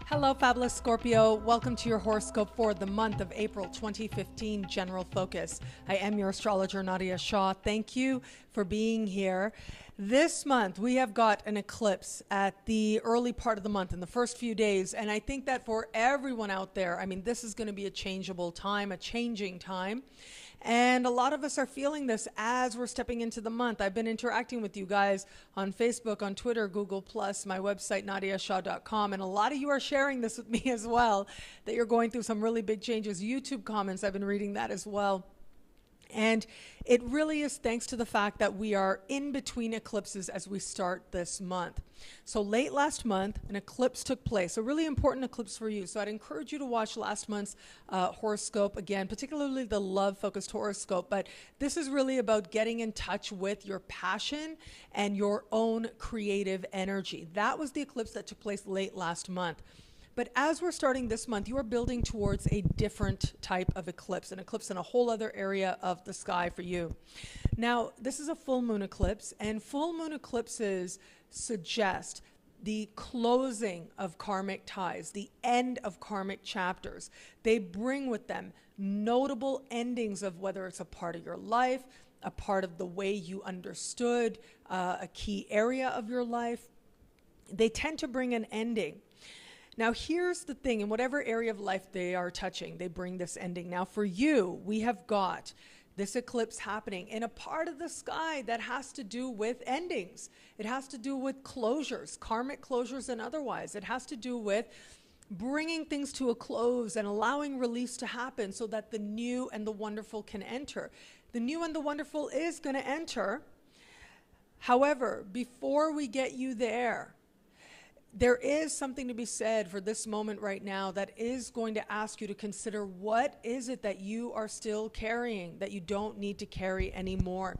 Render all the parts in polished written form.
Hello, fabulous Scorpio. Welcome to your horoscope for the month of April 2015, General Focus. I am your astrologer, Nadiya Shah. Thank you for being here. This month, we have got an eclipse at the early part of the month, in the first few days. And I think that for everyone out there, this is going to be a changeable time, a changing time. And a lot of us are feeling this as we're stepping into the month. I've been interacting with you guys on Facebook, on Twitter, Google+, my website, nadiyashah.com. And a lot of you are sharing this with me as well, that you're going through some really big changes. YouTube comments, I've been reading that as well. And it really is thanks to the fact that we are in between eclipses as we start this month. So late last month, an eclipse took place, a really important eclipse for you. So I'd encourage you to watch last month's horoscope again, particularly the love-focused horoscope. But this is really about getting in touch with your passion and your own creative energy. That was the eclipse that took place late last month. But as we're starting this month, you are building towards a different type of eclipse, an eclipse in a whole other area of the sky for you. Now, this is a full moon eclipse, and full moon eclipses suggest the closing of karmic ties, the end of karmic chapters. They bring with them notable endings of whether it's a part of your life, a part of the way you understood a key area of your life. They tend to bring an ending. Now, here's the thing, in whatever area of life they are touching, they bring this ending. Now, for you, we have got this eclipse happening in a part of the sky that has to do with endings. It has to do with closures, karmic closures and otherwise. It has to do with bringing things to a close and allowing release to happen so that the new and the wonderful can enter. The new and the wonderful is going to enter. However, before we get you there is something to be said for this moment right now that is going to ask you to consider what is it that you are still carrying that you don't need to carry anymore.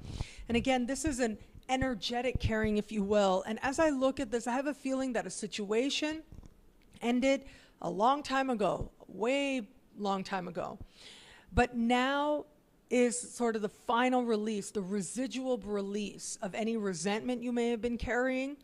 And again, this is an energetic carrying, if you will. And as I look at this, I have a feeling that a situation ended a long time ago, way long time ago. But now is sort of the final release, the residual release of any resentment you may have been carrying,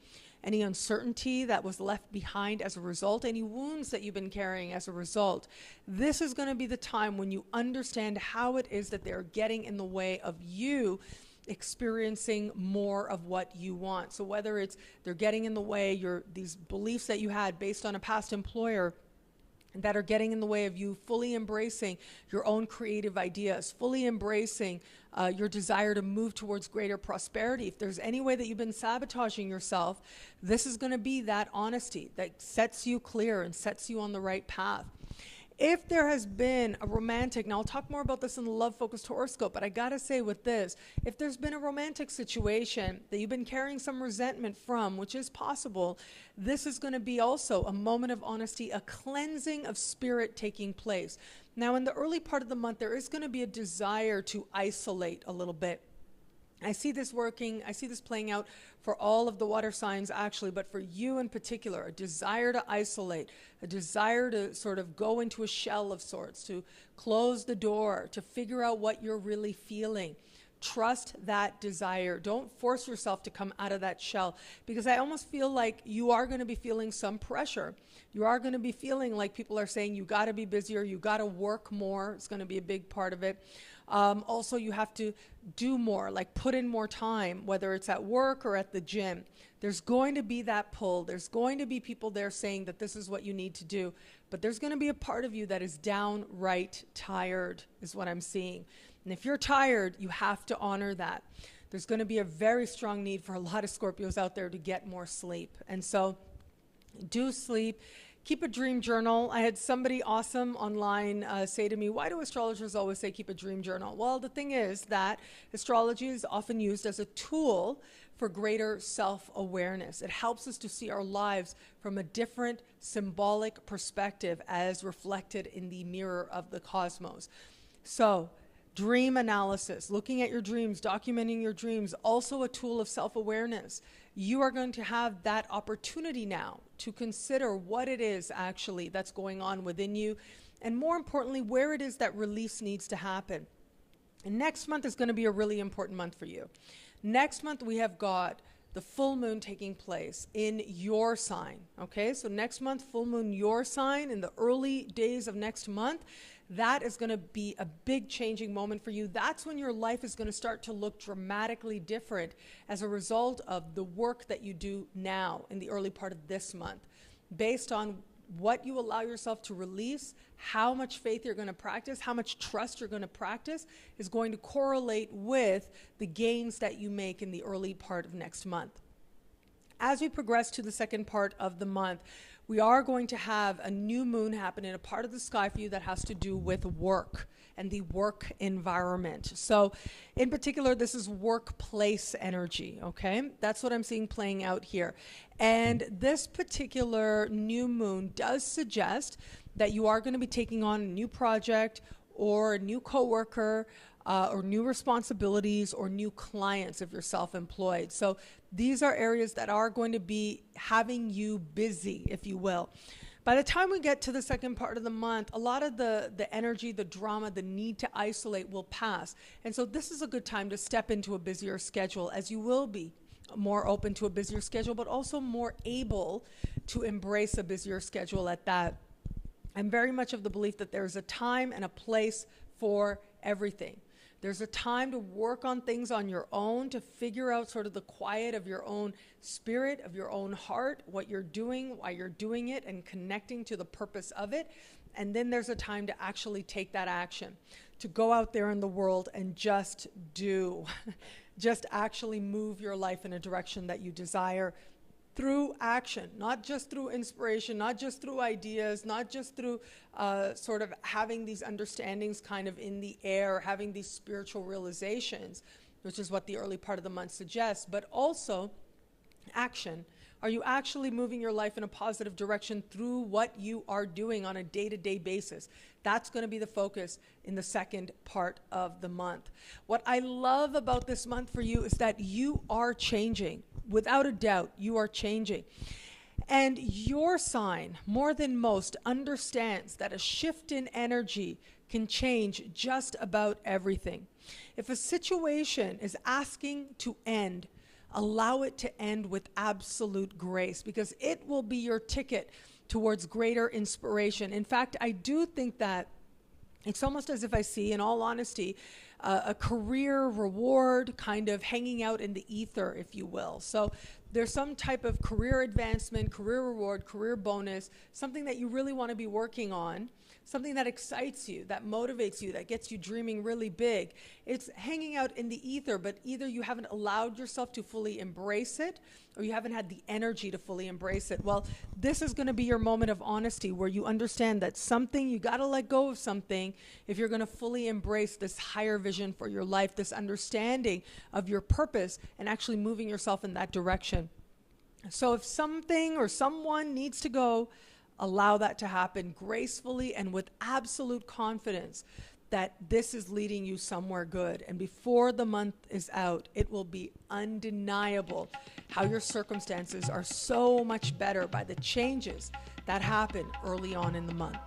any uncertainty that was left behind as a result, any wounds that you've been carrying as a result. This is going to be the time when you understand how it is that they're getting in the way of you experiencing more of what you want. So whether it's they're getting in the way, these beliefs that you had based on a past employer that are getting in the way of you fully embracing your own creative ideas, fully embracing your desire to move towards greater prosperity. If there's any way that you've been sabotaging yourself, this is going to be that honesty that sets you clear and sets you on the right path. If there has been a romantic, now I'll talk more about this in the love-focused horoscope, but I gotta say with this, if there's been a romantic situation that you've been carrying some resentment from, which is possible, this is gonna be also a moment of honesty, a cleansing of spirit taking place. Now in the early part of the month, there is gonna be a desire to isolate a little bit. I see this working, I see this playing out for all of the water signs actually, but for you in particular, a desire to isolate, a desire to sort of go into a shell of sorts, to close the door, to figure out what you're really feeling. Trust that desire. Don't force yourself to come out of that shell, because I almost feel like you are going to be feeling some pressure. You are going to be feeling like people are saying you got to be busier, you got to work more. It's going to be a big part of it. Also, you have to do more, like put in more time, whether it's at work or at the gym. There's going to be that pull. There's going to be people there saying that this is what you need to do. But there's going to be a part of you that is downright tired, is what I'm seeing. And if you're tired, you have to honor that. There's going to be a very strong need for a lot of Scorpios out there to get more sleep. And so do sleep. Keep a dream journal. I had somebody awesome online say to me, why do astrologers always say keep a dream journal? Well, the thing is that astrology is often used as a tool for greater self-awareness. It helps us to see our lives from a different symbolic perspective as reflected in the mirror of the cosmos. So, dream analysis, looking at your dreams, documenting your dreams, also a tool of self-awareness. You are going to have that opportunity now to consider what it is actually that's going on within you, and more importantly, where it is that release needs to happen. And next month is going to be a really important month for you. Next month we have got the full moon taking place in your sign. Okay, so next month, full moon, your sign, in the early days of next month, that is going to be a big changing moment for you. That's when your life is going to start to look dramatically different as a result of the work that you do now in the early part of this month, based on what you allow yourself to release, how much faith you're going to practice, how much trust you're going to practice is going to correlate with the gains that you make in the early part of next month. As we progress to the second part of the month, we are going to have a new moon happen in a part of the sky for you that has to do with work and the work environment. So in particular, this is workplace energy, okay? That's what I'm seeing playing out here. And this particular new moon does suggest that you are going to be taking on a new project or a new coworker, or new responsibilities or new clients if you're self-employed. So these are areas that are going to be having you busy, if you will. By the time we get to the second part of the month, a lot of the energy, the drama, the need to isolate will pass. And so this is a good time to step into a busier schedule, as you will be more open to a busier schedule, but also more able to embrace a busier schedule at that. I'm very much of the belief that there's a time and a place for everything. There's a time to work on things on your own, to figure out sort of the quiet of your own spirit, of your own heart, what you're doing, why you're doing it, and connecting to the purpose of it. And then there's a time to actually take that action, to go out there in the world and just do, just actually move your life in a direction that you desire through action, not just through inspiration, not just through ideas, not just through sort of having these understandings kind of in the air, having these spiritual realizations, which is what the early part of the month suggests, but also action. Are you actually moving your life in a positive direction through what you are doing on a day-to-day basis? That's going to be the focus in the second part of the month. What I love about this month for you is that you are changing. Without a doubt, you are changing. And your sign, more than most, understands that a shift in energy can change just about everything. If a situation is asking to end, allow it to end with absolute grace, because it will be your ticket towards greater inspiration. In fact, I do think that it's almost as if I see, in all honesty, a career reward kind of hanging out in the ether, if you will. So there's some type of career advancement, career reward, career bonus, something that you really want to be working on, something that excites you, that motivates you, that gets you dreaming really big. It's hanging out in the ether, but either you haven't allowed yourself to fully embrace it, or you haven't had the energy to fully embrace it. Well, this is going to be your moment of honesty, where you understand that something, you got to let go of something if you're going to fully embrace this higher vision for your life, this understanding of your purpose, and actually moving yourself in that direction. So if something or someone needs to go, allow that to happen gracefully and with absolute confidence that this is leading you somewhere good. And before the month is out, it will be undeniable how your circumstances are so much better by the changes that happen early on in the month.